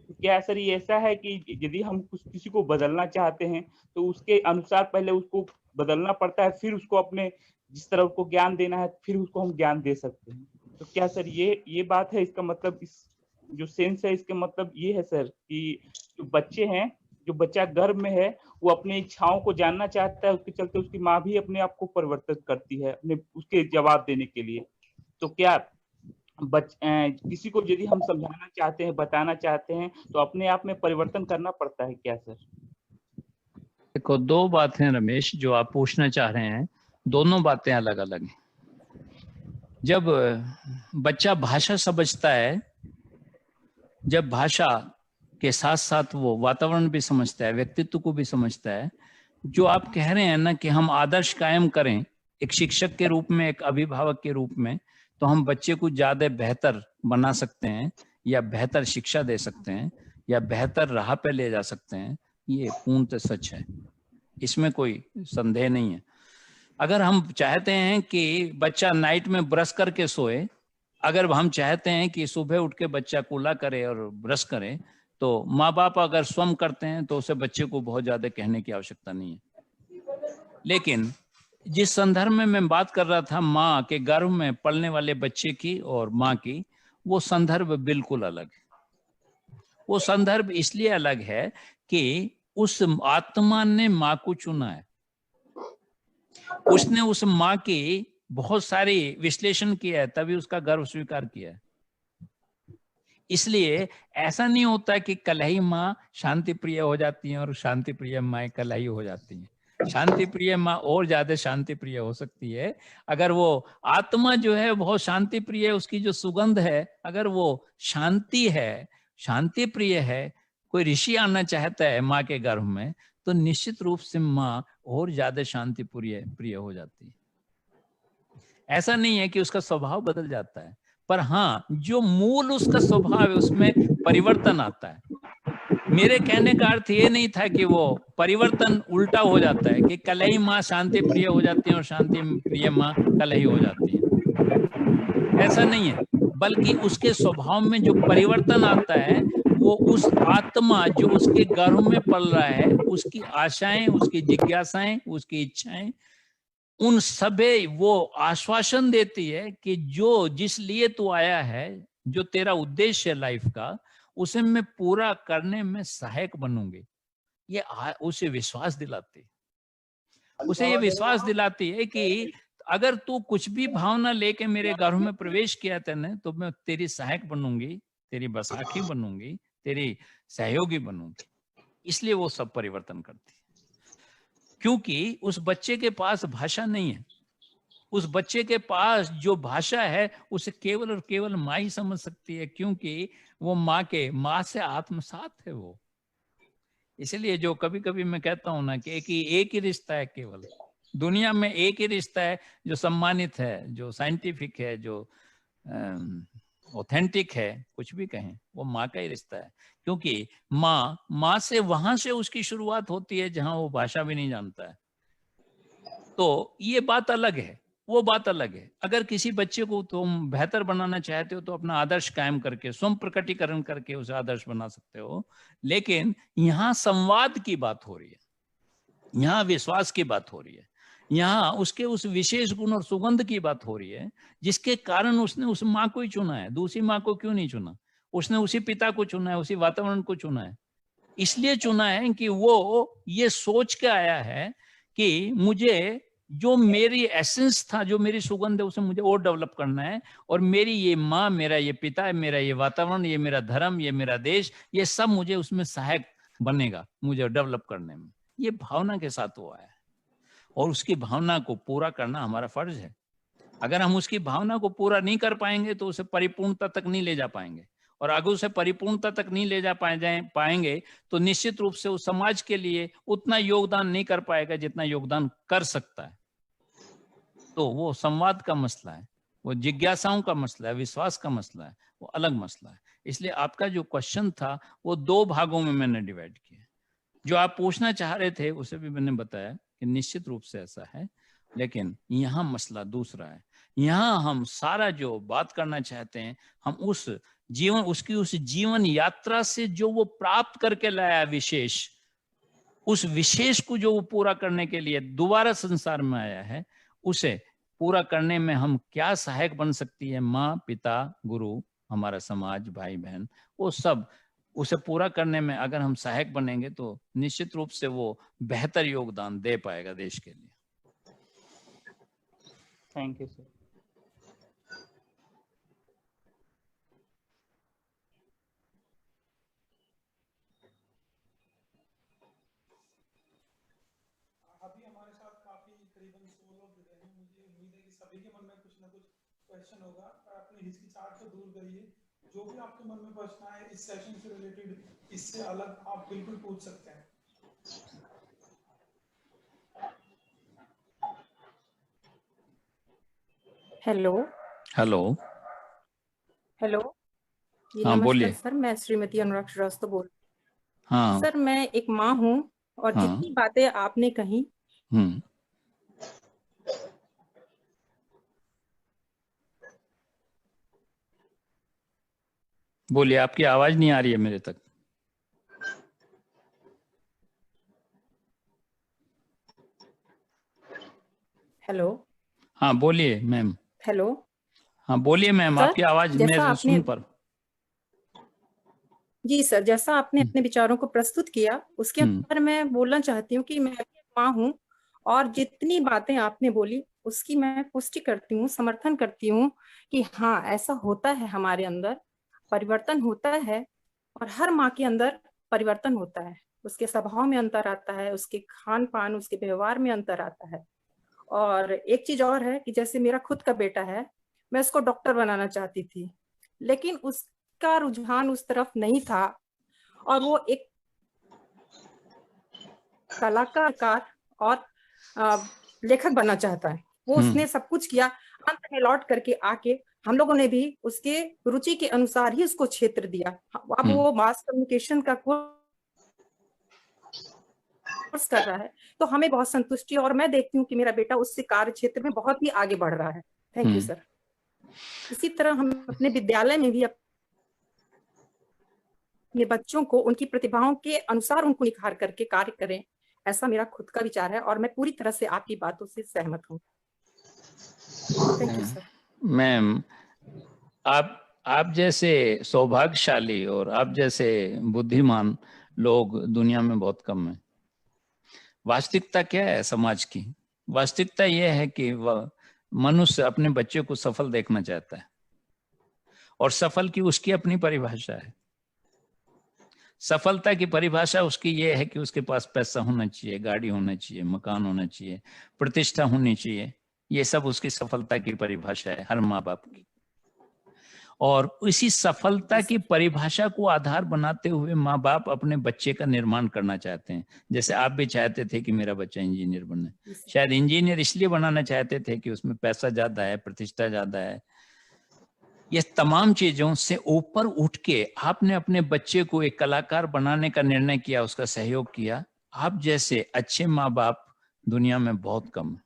तो क्या सर ये ऐसा है कि यदि हम किसी को बदलना चाहते हैं तो उसके अनुसार पहले उसको बदलना पड़ता है, फिर उसको अपने जिस तरह उसको ज्ञान देना है फिर उसको हम ज्ञान दे सकते हैं? तो क्या सर ये बात है? इसका मतलब इस जो सेंस है इसका मतलब ये है सर कि जो बच्चे हैं, जो बच्चा गर्भ में है वो अपनी इच्छाओं को जानना चाहता है, उसके चलते उसकी माँ भी अपने आप को परिवर्तित करती है अपने उसके जवाब देने के लिए। तो क्या किसी को यदि हम समझाना चाहते हैं, बताना चाहते हैं, तो अपने आप में परिवर्तन करना पड़ता है क्या सर? देखो, दो बातें रमेश जो आप पूछना चाह रहे हैं, दोनों बातें अलग अलग हैं। जब बच्चा भाषा समझता है, जब भाषा के साथ साथ वो वातावरण भी समझता है, व्यक्तित्व को भी समझता है, जो आप कह रहे हैं ना कि हम आदर्श कायम करें एक शिक्षक के रूप में, एक अभिभावक के रूप में, तो हम बच्चे को ज्यादा बेहतर बना सकते हैं, या बेहतर शिक्षा दे सकते हैं, या बेहतर राह पे ले जा सकते हैं। ये पूर्णतः सच है, इसमें कोई संदेह नहीं है। अगर हम चाहते हैं कि बच्चा नाइट में ब्रश करके सोए, अगर हम चाहते हैं कि सुबह उठ के बच्चा कूला करे और ब्रश करे, तो माँ बाप अगर स्वयं करते हैं तो उसे बच्चे को बहुत ज्यादा कहने की आवश्यकता नहीं है। लेकिन जिस संदर्भ में मैं बात कर रहा था, माँ के गर्भ में पलने वाले बच्चे की और माँ की, वो संदर्भ बिल्कुल अलग है। वो संदर्भ इसलिए अलग है कि उस आत्मा ने माँ को चुना है, उसने उस माँ की बहुत सारी विश्लेषण किया है, तभी उसका गर्भ स्वीकार किया है। इसलिए ऐसा नहीं होता कि कलही माँ शांति प्रिय हो जाती है और शांति प्रिय माँ कलही हो जाती है। शांति प्रिय माँ और ज्यादा शांति प्रिय हो सकती है अगर वो आत्मा जो है बहुत शांति प्रिय है, उसकी जो सुगंध है, अगर वो शांति है, शांति प्रिय है, कोई ऋषि आना चाहता है माँ के गर्भ में, तो निश्चित रूप से माँ और ज्यादा शांति प्रिय हो जाती है। ऐसा नहीं है कि उसका स्वभाव बदल जाता है, पर हाँ, जो मूल उसका स्वभाव है उसमें परिवर्तन आता है। मेरे कहने का अर्थ ये नहीं था कि वो परिवर्तन उल्टा हो जाता है कि कलही माँ शांति प्रिय हो जाती है और शांति प्रिय माँ कलही हो जाती है, ऐसा नहीं है। बल्कि उसके स्वभाव में जो परिवर्तन आता है वो उस आत्मा जो उसके गर्भ में पल रहा है, उसकी आशाएं, उसकी जिज्ञासाएं, उसकी इच्छाएं, उन सभी वो आश्वासन देती है कि जो जिस लिए तू आया है, जो तेरा उद्देश्य है लाइफ का, उसे मैं पूरा करने में सहायक बनूंगी। ये उसे विश्वास दिलाती है, उसे ये विश्वास दिलाती है कि अगर तू कुछ भी भावना लेके मेरे गर्भ में प्रवेश किया तेने, तो मैं तेरी सहायक बनूंगी, तेरी बसाखी बनूंगी, तेरी सहयोगी बनूंगी। इसलिए वो सब परिवर्तन करती है, क्योंकि उस बच्चे के पास भाषा नहीं है। उस बच्चे के पास जो भाषा है उसे केवल और केवल माँ ही समझ सकती है, क्योंकि वो माँ से आत्मसात है। वो इसलिए जो कभी कभी मैं कहता हूँ ना कि एक ही रिश्ता है, केवल दुनिया में एक ही रिश्ता है जो सम्मानित है, जो साइंटिफिक है, जो ऑथेंटिक है, कुछ भी कहें, वो माँ का ही रिश्ता है। क्योंकि माँ से वहां से उसकी शुरुआत होती है जहां वो भाषा भी नहीं जानता है। तो ये बात अलग है, वो बात अलग है। अगर किसी बच्चे को तुम बेहतर बनाना चाहते हो तो अपना आदर्श कायम करके, स्वयं प्रकटीकरण करके उसे आदर्श बना सकते हो। लेकिन यहाँ संवाद की बात हो रही है, यहाँ विश्वास की बात हो रही है, यहाँ उसके उस विशेष गुण और सुगंध की बात हो रही है जिसके कारण उसने उस माँ को ही चुना है। दूसरी माँ को क्यों नहीं चुना? उसने उसी पिता को चुना है, उसी वातावरण को चुना है। इसलिए चुना है कि वो ये सोच के आया है कि मुझे जो मेरी एसेंस था, जो मेरी सुगंध है, उसे मुझे और डेवलप करना है। और मेरी ये माँ, मेरा ये पिता, मेरा ये वातावरण, ये मेरा धर्म, ये मेरा देश, ये सब मुझे उसमें सहायक बनेगा मुझे डेवलप करने में। ये भावना के साथ हुआ है और उसकी भावना को पूरा करना हमारा फर्ज है। अगर हम उसकी भावना को पूरा नहीं कर पाएंगे तो उसे परिपूर्णता तक नहीं ले जा पाएंगे, और अगर उसे परिपूर्णता तक नहीं ले जा पाएंगे तो निश्चित रूप से उस समाज के लिए उतना योगदान नहीं कर पाएगा जितना योगदान कर सकता है। तो वो संवाद का मसला है, वो जिज्ञासाओं का मसला है, विश्वास का मसला है, वो अलग मसला है। इसलिए आपका जो क्वेश्चन था वो 2 भागों में मैंने डिवाइड किया। जो आप पूछना चाह रहे थे उसे भी मैंने बताया कि निश्चित रूप से ऐसा है, लेकिन यहाँ मसला दूसरा है। यहाँ हम सारा जो बात करना चाहते हैं, हम उसकी उस जीवन यात्रा से जो वो प्राप्त करके लाया विशेष, उस विशेष को जो वो पूरा करने के लिए दोबारा संसार में आया है, उसे पूरा करने में हम क्या सहायक बन सकती है माँ, पिता, गुरु, हमारा समाज, भाई बहन, वो सब उसे पूरा करने में अगर हम सहायक बनेंगे तो निश्चित रूप से वो बेहतर योगदान दे पाएगा देश के लिए। Thank you sir. अभी हमारे साथ काफी करीबन 100 लोग जुड़े हैं। मुझे उम्मीद है कि सभी के मन में कुछ ना कुछ क्वेश्चन होगा। अपनी हिचकिचाहट को दूर करिए, जो भी आपके मन में प्रश्न है इस सेशन से रिलेटेड, इससे अलग, आप बिल्कुल पूछ सकते हैं। Hello hello. हेलो जी, हाँ, बोलिए। नमस्कार सर, मैं श्रीमती अनुराग श्रीवास्तव बोल। हाँ सर, मैं एक माँ हूँ और हाँ। जितनी बातें आपने कही, बोलिए, आपकी आवाज नहीं आ रही है मेरे तक। हेलो। हाँ बोलिए मैम। हेलो हाँ बोलिए मैम, सर, आपकी आवाज जैसा मैं आपने सुन पर। जी सर, जैसा आपने अपने विचारों को प्रस्तुत किया उसके अंदर मैं बोलना चाहती हूँ कि मैं भी एक माँ हूँ और जितनी बातें आपने बोली उसकी मैं पुष्टि करती हूँ, समर्थन करती हूँ कि हाँ, ऐसा होता है, हमारे अंदर परिवर्तन होता है और हर माँ के अंदर परिवर्तन होता है। उसके स्वभाव में अंतर आता है, उसके खान पान, उसके व्यवहार में अंतर आता है। और एक चीज और है कि जैसे मेरा खुद का बेटा है, मैं उसको डॉक्टर बनाना चाहती थी, लेकिन उसका रुझान उस तरफ नहीं था और वो एक कलाकार और लेखक बनना चाहता है। वो उसने सब कुछ किया, अंत में लौट करके आके हम लोगों ने भी उसके रुचि के अनुसार ही उसको क्षेत्र दिया। अब वो मास कम्युनिकेशन का कोर्स कर रहा है, तो हमें बहुत संतुष्टि, और मैं देखती हूँ कि मेरा बेटा उससे कार्य क्षेत्र में बहुत ही आगे बढ़ रहा है। Thank you sir. इसी तरह हम अपने विद्यालय में भी अपने बच्चों को उनकी प्रतिभाओं के अनुसार उनको निखार करके कार्य करें, ऐसा मेरा खुद का विचार है और मैं पूरी तरह से आपकी बातों से सहमत हूँ। Thank you sir. मैम, आप जैसे सौभाग्यशाली और आप जैसे बुद्धिमान लोग दुनिया में बहुत कम हैं। वास्तविकता क्या है समाज की? वास्तविकता यह है कि वह मनुष्य अपने बच्चे को सफल देखना चाहता है और सफल की उसकी अपनी परिभाषा है। सफलता की परिभाषा उसकी ये है कि उसके पास पैसा होना चाहिए, गाड़ी होना चाहिए, मकान होना चाहिए, प्रतिष्ठा होनी चाहिए। ये सब उसकी सफलता की परिभाषा है हर माँ बाप की। और इसी सफलता की परिभाषा को आधार बनाते हुए माँ बाप अपने बच्चे का निर्माण करना चाहते हैं। जैसे आप भी चाहते थे कि मेरा बच्चा इंजीनियर बने, शायद इंजीनियर इसलिए बनाना चाहते थे कि उसमें पैसा ज्यादा है, प्रतिष्ठा ज्यादा है। ये तमाम चीजों से ऊपर उठ के आपने अपने बच्चे को एक कलाकार बनाने का निर्णय किया, उसका सहयोग किया। आप जैसे अच्छे माँ बाप दुनिया में बहुत कम है।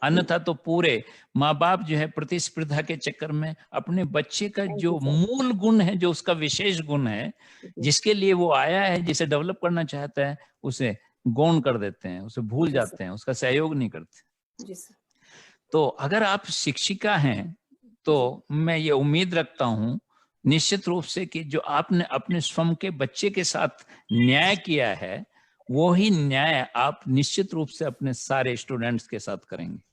अन्यथा तो पूरे माँ बाप जो है प्रतिस्पर्धा के चक्कर में अपने बच्चे का जो मूल गुण है, जो उसका विशेष गुण है, जिसके लिए वो आया है, जिसे डेवलप करना चाहता है, उसे गौण कर देते हैं, उसे भूल जाते हैं, उसका सहयोग नहीं करते। तो अगर आप शिक्षिका हैं तो मैं ये उम्मीद रखता हूं निश्चित रूप से कि जो आपने अपने स्वयं के बच्चे के साथ न्याय किया है, वो ही न्याय आप निश्चित रूप से अपने सारे स्टूडेंट्स के साथ करेंगे।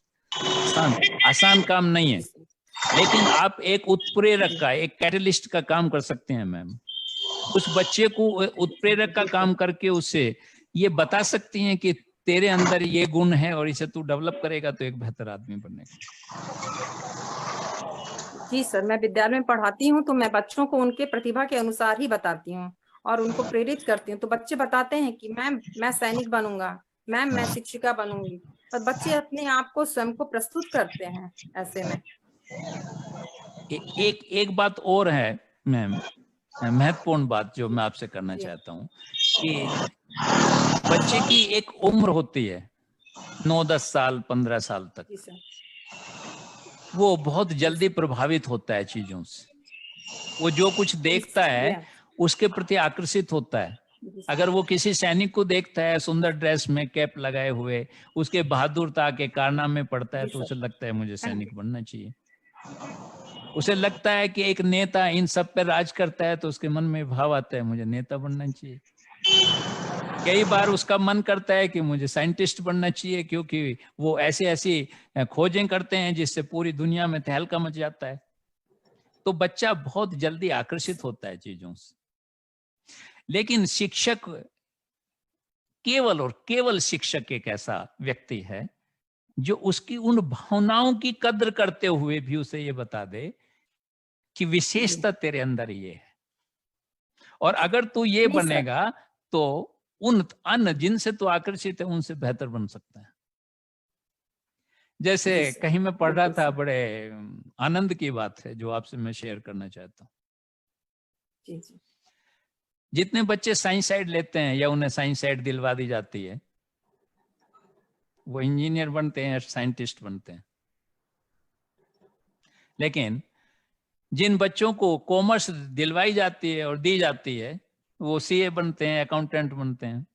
आसान काम नहीं है, लेकिन आप एक उत्प्रेरक का, एक कैटलिस्ट का काम कर सकते हैं मैम। उस बच्चे को उत्प्रेरक का काम करके उसे ये बता सकती हैं कि तेरे अंदर ये गुण है और इसे तू डेवलप करेगा तो एक बेहतर आदमी बनेगा। जी सर, मैं विद्यालय में पढ़ाती हूँ तो मैं बच्चों को उनके प्रतिभा के अनुसार ही बताती हूँ और उनको प्रेरित करती हूँ। तो बच्चे बताते हैं कि मैम मैं सैनिक बनूंगा, मैम मैं शिक्षिका बनूंगी, पर बच्चे अपने आप को स्वयं को प्रस्तुत करते हैं। ऐसे में एक बात और है मैम, महत्वपूर्ण बात जो मैं आपसे करना चाहता हूँ कि बच्चे की एक उम्र होती है 9-10 साल 15 साल तक, वो बहुत जल्दी प्रभावित होता है चीजों से। वो जो कुछ देखता है उसके प्रति आकर्षित होता है। अगर वो किसी सैनिक को देखता है सुंदर ड्रेस में कैप लगाए हुए, उसके बहादुरता के कारनामे पढ़ता है, तो उसे लगता है मुझे सैनिक बनना चाहिए। उसे लगता है कि एक नेता इन सब पे राज करता है तो उसके मन में भाव आता है मुझे नेता बनना चाहिए। कई बार उसका मन करता है कि मुझे साइंटिस्ट बनना चाहिए, क्योंकि वो ऐसी खोजें करते हैं जिससे पूरी दुनिया में तहलका मच जाता है। तो बच्चा बहुत जल्दी आकर्षित होता है चीजों से। लेकिन शिक्षक केवल और केवल शिक्षक एक ऐसा व्यक्ति है जो उसकी उन भावनाओं की कद्र करते हुए भी उसे ये बता दे कि विशेषता तेरे अंदर ये है, और अगर तू ये बनेगा तो उन अन्य जिनसे तू आकर्षित है उनसे बेहतर बन सकता है। जैसे कहीं मैं पढ़ रहा था, बड़े आनंद की बात है जो आपसे मैं शेयर करना चाहता हूँ। जितने बच्चे साइंस साइड लेते हैं या उन्हें साइंस साइड दिलवा दी जाती है, वो इंजीनियर बनते हैं, साइंटिस्ट बनते हैं। लेकिन जिन बच्चों को कॉमर्स दिलवाई जाती है और दी जाती है, वो सीए बनते हैं, अकाउंटेंट बनते हैं।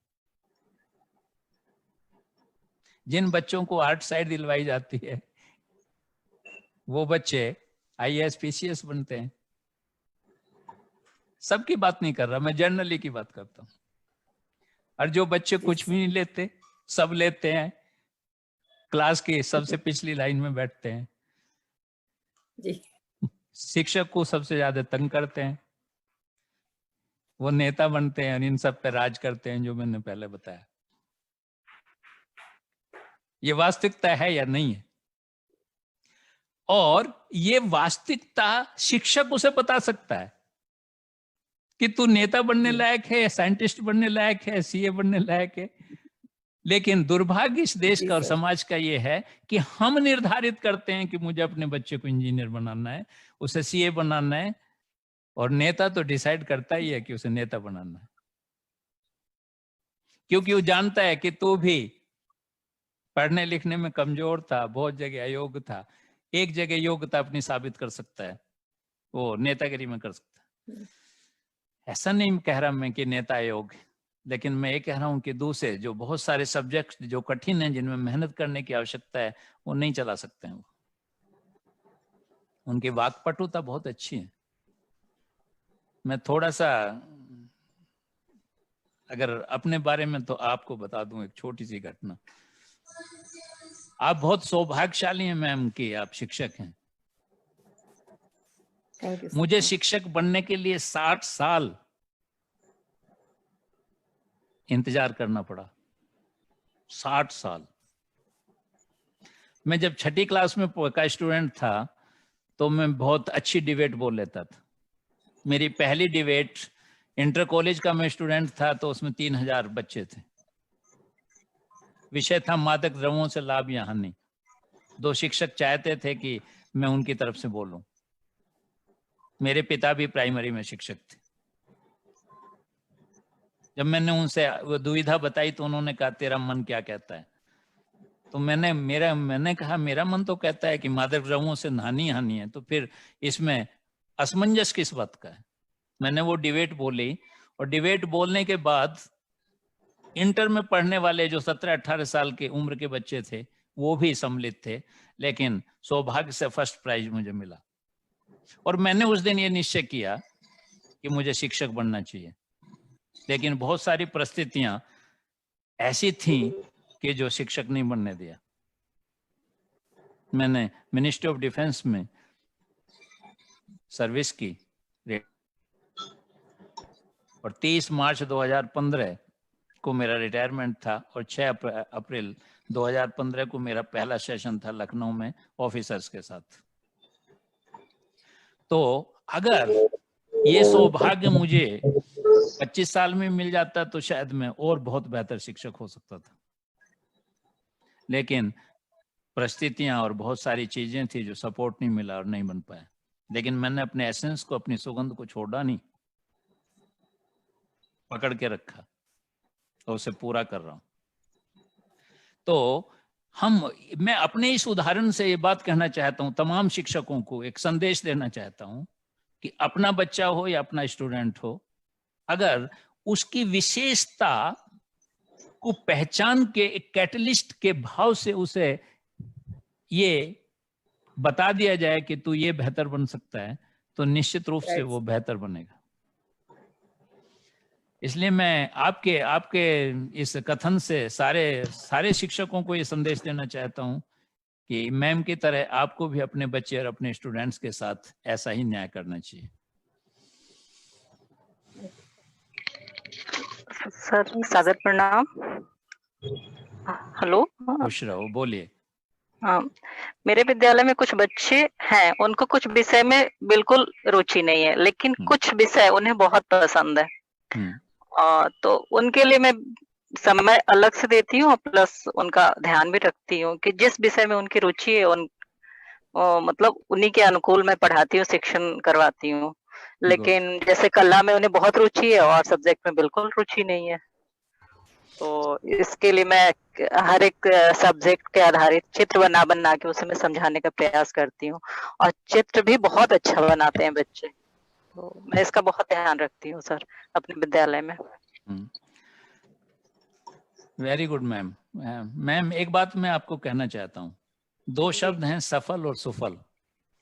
जिन बच्चों को आर्ट साइड दिलवाई जाती है, वो बच्चे आईएएस पीसीएस बनते हैं। सबकी बात नहीं कर रहा मैं, जनरली की बात करता हूं। और जो बच्चे कुछ भी नहीं लेते, सब लेते हैं, क्लास की सबसे पिछली लाइन में बैठते हैं जी, शिक्षक को सबसे ज्यादा तंग करते हैं, वो नेता बनते हैं और इन सब पे राज करते हैं, जो मैंने पहले बताया। ये वास्तविकता है या नहीं है? और ये वास्तविकता शिक्षक उसे बता सकता है कि तू नेता बनने लायक है, साइंटिस्ट बनने लायक है, सीए बनने लायक है। लेकिन दुर्भाग्य इस देश का और समाज का ये है कि हम निर्धारित करते हैं कि मुझे अपने बच्चे को इंजीनियर बनाना है, उसे सीए बनाना है, और नेता तो डिसाइड करता ही है कि उसे नेता बनाना है, क्योंकि वो जानता है कि तू भी पढ़ने लिखने में कमजोर था, बहुत जगह अयोग्य था, एक जगह योग्यता अपनी साबित कर सकता है, वो नेतागिरी में कर सकता है। ऐसा नहीं कह रहा मैं कि नेता अयोग्य, लेकिन मैं ये कह रहा हूं कि दूसरे जो बहुत सारे सब्जेक्ट जो कठिन हैं, जिनमें मेहनत करने की आवश्यकता है, वो नहीं चला सकते हैं। वो उनकी वाक्पटुता बहुत अच्छी है। मैं थोड़ा सा अगर अपने बारे में तो आपको बता दूं एक छोटी सी घटना। आप बहुत सौभाग्यशाली हैं मैम कि आप शिक्षक हैं। मुझे शिक्षक बनने के लिए 60 साल इंतजार करना पड़ा। 60 साल। मैं जब 6ठी क्लास में का स्टूडेंट था तो मैं बहुत अच्छी डिबेट बोल लेता था। मेरी पहली डिबेट इंटर कॉलेज का मैं स्टूडेंट था, तो उसमें 3000 बच्चे थे। विषय था मादक द्रव्यों से लाभ या हानि। 2 शिक्षक चाहते थे कि मैं उनकी तरफ से बोलूं। मेरे पिता भी प्राइमरी में शिक्षक थे। जब मैंने उनसे वो दुविधा बताई तो उन्होंने कहा तेरा मन क्या कहता है? तो मैंने कहा मेरा मन तो कहता है कि मादक द्रव्यों से हानि है, तो फिर इसमें असमंजस किस बात का है? मैंने वो डिबेट बोली, और डिबेट बोलने के बाद इंटर में पढ़ने वाले जो 17-18 साल के उम्र के बच्चे थे वो भी सम्मिलित थे, लेकिन सौभाग्य से फर्स्ट प्राइज मुझे मिला। और मैंने उस दिन ये निश्चय किया कि मुझे शिक्षक बनना चाहिए, लेकिन बहुत सारी परिस्थितियां ऐसी थीं कि जो शिक्षक नहीं बनने दिया। मैंने मिनिस्ट्री ऑफ डिफेंस में सर्विस की और 30 मार्च 2015 को मेरा रिटायरमेंट था, और 6 अप्रैल 2015 को मेरा पहला सेशन था लखनऊ में ऑफिसर्स के साथ। तो अगर ये सौभाग्य मुझे 25 साल में मिल जाता तो शायद मैं और बहुत बेहतर शिक्षक हो सकता था, लेकिन परिस्थितियां और बहुत सारी चीजें थी जो सपोर्ट नहीं मिला और नहीं बन पाया। लेकिन मैंने अपने एसेंस को, अपनी सुगंध को छोड़ा नहीं, पकड़ के रखा और उसे पूरा कर रहा हूं। तो मैं अपने इस उदाहरण से ये बात कहना चाहता हूं, तमाम शिक्षकों को एक संदेश देना चाहता हूं कि अपना बच्चा हो या अपना स्टूडेंट हो, अगर उसकी विशेषता को पहचान के एक कैटलिस्ट के भाव से उसे ये बता दिया जाए कि तू ये बेहतर बन सकता है, तो निश्चित रूप से वो बेहतर बनेगा। इसलिए मैं आपके इस कथन से सारे शिक्षकों को ये संदेश देना चाहता हूं कि मैम की तरह आपको भी अपने बच्चे और अपने स्टूडेंट्स के साथ ऐसा ही न्याय करना चाहिए। सर सादर प्रणाम। हेलो, खुश रहो, बोलिए। हाँ, मेरे विद्यालय में कुछ बच्चे हैं, उनको कुछ विषय में बिल्कुल रुचि नहीं है, लेकिन कुछ विषय उन्हें बहुत पसंद है। तो उनके लिए मैं समय अलग से देती हूँ, प्लस उनका ध्यान भी रखती हूँ कि जिस विषय में उनकी रुचि है मतलब उन्हीं के अनुकूल मैं पढ़ाती हूँ, शिक्षण करवाती हूँ। लेकिन जैसे कला में उन्हें बहुत रुचि है और सब्जेक्ट में बिल्कुल रुचि नहीं है, तो इसके लिए मैं हर एक सब्जेक्ट के आधारित चित्र बना के उसे मैं समझाने का प्रयास करती हूँ, और चित्र भी बहुत अच्छा बनाते हैं बच्चे, तो मैं इसका बहुत ध्यान रखती हूँ सर अपने विद्यालय में। Very good ma'am. मैम एक बात मैं आपको कहना चाहता हूँ, 2 शब्द हैं, सफल और सुफल।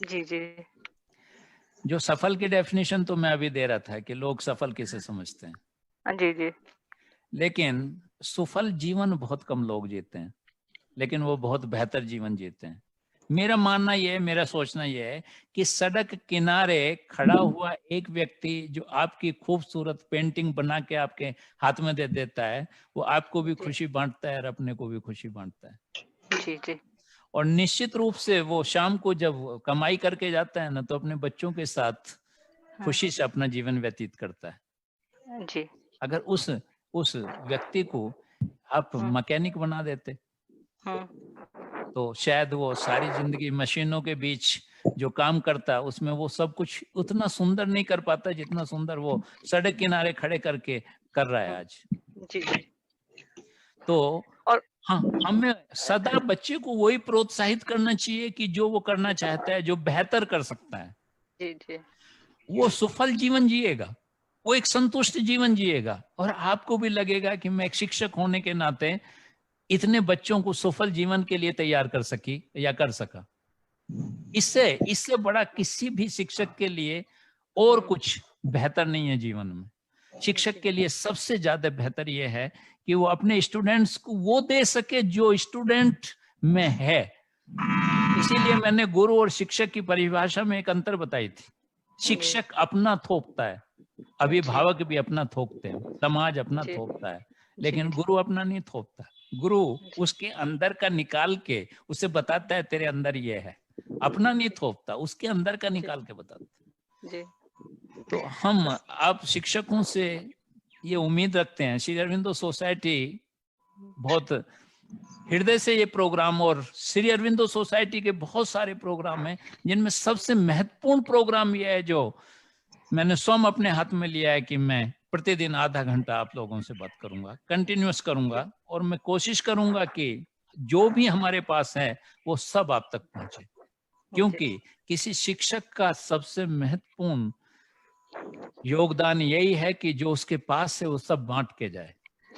जी जी। जो सफल की डेफिनेशन तो मैं अभी दे रहा था कि लोग सफल किसे समझते हैं। जी जी। लेकिन सुफल जीवन बहुत कम लोग जीते हैं, लेकिन वो बहुत बेहतर जीवन जीते हैं। मेरा मानना यह है, मेरा सोचना यह है कि सड़क किनारे खड़ा हुआ एक व्यक्ति जो आपकी खूबसूरत पेंटिंग बना के आपके हाथ में दे देता है, वो आपको भी खुशी बांटता है और अपने को भी खुशी बांटता है। जी जी। और निश्चित रूप से वो शाम को जब कमाई करके जाता है ना, तो अपने बच्चों के साथ खुशी से अपना जीवन व्यतीत करता है। जी। अगर उस व्यक्ति को आप मैकेनिक बना देते तो शायद वो सारी जिंदगी मशीनों के बीच जो काम करता, उसमें वो सब कुछ उतना सुंदर नहीं कर पाता जितना सुंदर वो सड़क किनारे खड़े करके कर रहा है आज। जी। तो हाँ, हमें सदा बच्चे को वही प्रोत्साहित करना चाहिए कि जो वो करना चाहता है, जो बेहतर कर सकता है। जी जी। वो सफल जीवन जिएगा, वो एक संतुष्ट जीवन जिएगा, और आपको भी लगेगा कि मैं एक शिक्षक होने के नाते इतने बच्चों को सफल जीवन के लिए तैयार कर सकी या कर सका। इससे बड़ा किसी भी शिक्षक के लिए और कुछ बेहतर नहीं है जीवन में। शिक्षक के लिए सबसे ज्यादा बेहतर यह है कि वो अपने स्टूडेंट्स को वो दे सके जो स्टूडेंट में है। इसीलिए मैंने गुरु और शिक्षक की परिभाषा में एक अंतर बताई थी। शिक्षक अपना थोपता है, अभिभावक भी अपना थोपते हैं, समाज अपना थोपता है, लेकिन गुरु अपना नहीं थोपता। गुरु उसके अंदर का निकाल के उसे बताता है तेरे अंदर ये है, अपना नहीं थोपता, उसके अंदर का निकाल के बताता। जी तो हम आप शिक्षकों से ये उम्मीद रखते हैं, श्री अरविंदो सोसाइटी बहुत हृदय से ये प्रोग्राम, और श्री अरविंदो सोसाइटी के बहुत सारे प्रोग्राम हैं जिनमें सबसे महत्वपूर्ण प्रोग्राम ये है जो मैंने स्वयं अपने हाथ में लिया है कि मैं प्रतिदिन आधा घंटा आप लोगों से बात करूंगा, कंटिन्यूअस करूंगा, और मैं कोशिश करूंगा कि जो भी हमारे पास है वो सब आप तक पहुंचे, क्योंकि किसी शिक्षक का सबसे महत्वपूर्ण योगदान यही है कि जो उसके पास से वो सब बांट के जाए,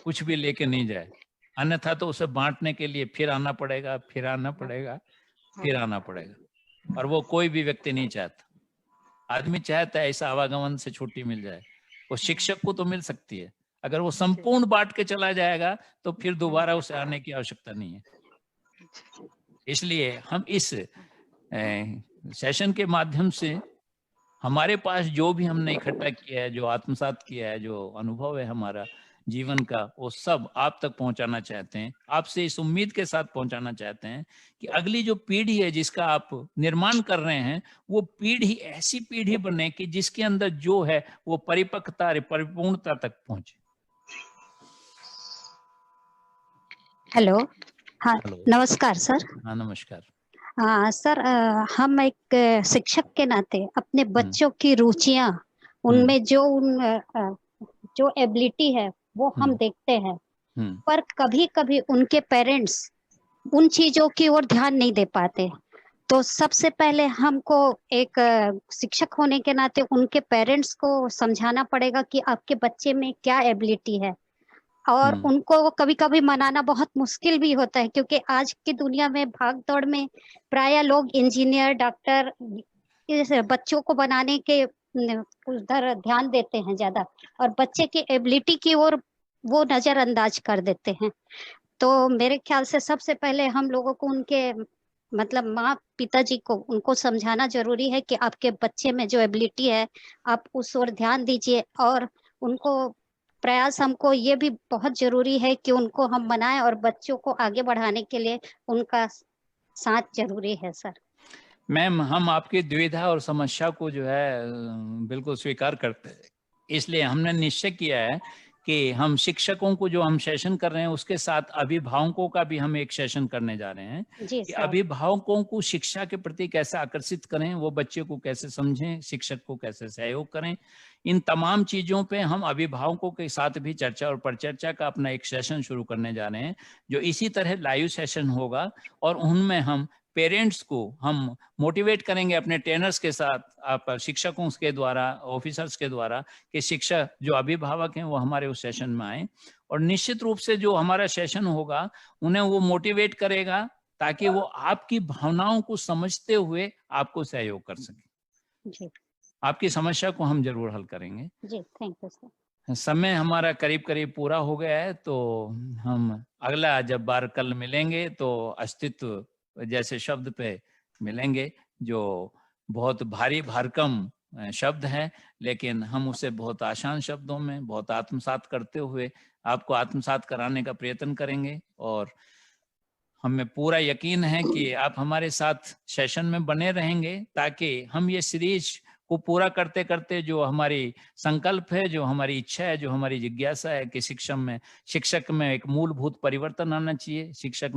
कुछ भी लेके नहीं जाए, अन्यथा तो उसे बांटने के लिए फिर आना पड़ेगा, फिर आना पड़ेगा, फिर आना पड़ेगा, और वो कोई भी व्यक्ति नहीं चाहता। आदमी चाहता है ऐसा आवागमन से छुट्टी मिल जाए, वो शिक्षक को तो मिल सकती है, अगर वो संपूर्ण बांट के चला जाएगा तो फिर दोबारा उसे आने की आवश्यकता नहीं है। इसलिए हम इस सेशन के माध्यम से हमारे पास जो भी हमने इकट्ठा किया है, जो आत्मसात किया है, जो अनुभव है हमारा जीवन का, वो सब आप तक पहुंचाना चाहते हैं। आपसे इस उम्मीद के साथ पहुंचाना चाहते हैं कि अगली जो पीढ़ी है जिसका आप निर्माण कर रहे हैं, वो पीढ़ी ऐसी पीढ़ी बने कि जिसके अंदर जो है वो परिपक्वता, परिपूर्णता तक पहुंचे। हेलो, हाँ हेलो। नमस्कार सर। हाँ नमस्कार। हाँ सर, हम एक शिक्षक के नाते अपने बच्चों की रुचियां, उनमें जो एबिलिटी है वो हम देखते हैं, पर कभी कभी उनके पेरेंट्स उन चीजों की ओर ध्यान नहीं दे पाते। तो सबसे पहले हमको एक शिक्षक होने के नाते उनके पेरेंट्स को समझाना पड़ेगा कि आपके बच्चे में क्या एबिलिटी है, और उनको कभी कभी मनाना बहुत मुश्किल भी होता है, क्योंकि आज की दुनिया में भाग दौड़ में प्राय लोग इंजीनियर, डॉक्टर, इस बच्चों को बनाने के उधर ध्यान देते हैं ज्यादा, और बच्चे की एबिलिटी की ओर वो नजरअंदाज कर देते हैं। तो मेरे ख्याल से सबसे पहले हम लोगों को उनके मतलब माँ पिताजी को उनको समझाना जरूरी है कि आपके बच्चे में जो एबिलिटी है आप उस ओर ध्यान दीजिए, और उनको प्रयास हमको ये भी बहुत जरूरी है कि उनको हम बनाएं, और बच्चों को आगे बढ़ाने के लिए उनका साथ जरूरी है सर। मैम, हम आपकी द्विधा और समस्या को जो है बिल्कुल स्वीकार करते हैं। इसलिए हमने निश्चय किया है कि हम शिक्षकों को जो हम सेशन कर रहे हैं उसके साथ अभिभावकों का भी हम एक सेशन करने जा रहे हैं कि अभिभावकों को शिक्षा के प्रति कैसे आकर्षित करें, वो बच्चे को कैसे समझें, शिक्षक को कैसे सहयोग करें। इन तमाम चीजों पे हम अभिभावकों के साथ भी चर्चा और परिचर्चा का अपना एक सेशन शुरू करने जा रहे हैं, जो इसी तरह लाइव सेशन होगा, और उनमें हम पेरेंट्स को हम मोटिवेट करेंगे अपने ट्रेनर्स के साथ, आप शिक्षकों के द्वारा, ऑफिसर्स के द्वारा, कि शिक्षक जो अभिभावक हैं वो हमारे उस सेशन में आए, और निश्चित रूप से जो हमारा सेशन होगा उन्हें वो मोटिवेट करेगा ताकि वो आपकी भावनाओं को समझते हुए आपको सहयोग कर सके। आपकी समस्या को हम जरूर हल करेंगे जी। Thank you sir. समय हमारा करीब करीब पूरा हो गया है, तो हम अगला जब बार कल मिलेंगे तो अस्तित्व जैसे शब्द पे मिलेंगे, जो बहुत भारी भरकम शब्द है, लेकिन हम उसे बहुत आसान शब्दों में बहुत आत्मसात करते हुए आपको आत्मसात कराने का प्रयत्न करेंगे, और हमें पूरा यकीन है कि आप हमारे साथ सेशन में बने रहेंगे, ताकि हम ये सीरीज को पूरा करते करते जो हमारी संकल्प है, जो हमारी इच्छा है, जो हमारी जिज्ञासा है कि शिक्षक में एक मूलभूत परिवर्तन आना चाहिए, शिक्षक